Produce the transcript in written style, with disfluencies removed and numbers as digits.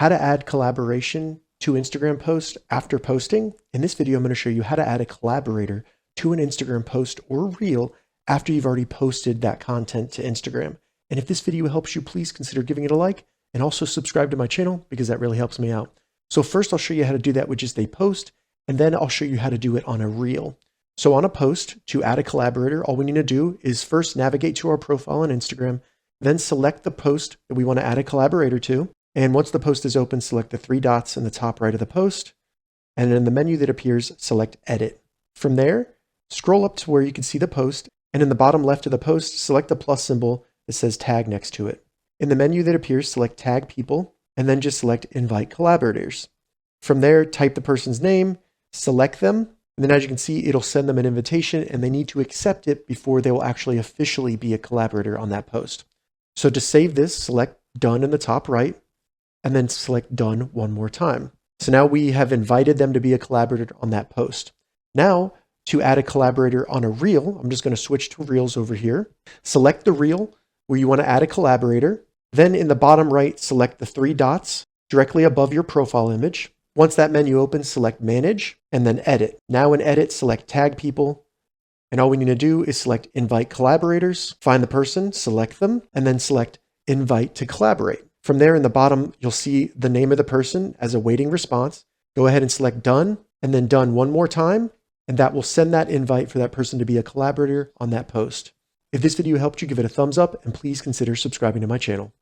how to add collaboration to Instagram posts after posting. In this video, I'm going to show you how to add a collaborator to an Instagram post or reel after you've already posted that content to Instagram. And if this video helps you, please consider giving it a like and also subscribe to my channel because that really helps me out. So first I'll show you how to do that with just a post, and then I'll show you how to do it on a reel. So on a post, to add a collaborator, all we need to do is first navigate to our profile on Instagram, then select the post that we want to add a collaborator to. And once the post is open, select the three dots in the top right of the post. And in the menu that appears, select Edit. From there, scroll up to where you can see the post. And in the bottom left of the post, select the plus symbol that says Tag next to it. In the menu that appears, select Tag People, and then just select Invite Collaborators. From there, type the person's name, select them, and then as you can see, it'll send them an invitation and they need to accept it before they will actually officially be a collaborator on that post. So to save this, select Done in the top right, and then select Done one more time. So now we have invited them to be a collaborator on that post. Now, to add a collaborator on a reel, I'm just going to switch to Reels over here. Select the reel where you want to add a collaborator. Then in the bottom right, select the three dots directly above your profile image. Once that menu opens, select Manage and then Edit. Now in Edit, select Tag People. And all we need to do is select Invite Collaborators, find the person, select them, and then select Invite to Collaborate. From there in the bottom, you'll see the name of the person as a waiting response. Go ahead and select Done, and then Done one more time, and that will send that invite for that person to be a collaborator on that post. If this video helped you, give it a thumbs up, and please consider subscribing to my channel.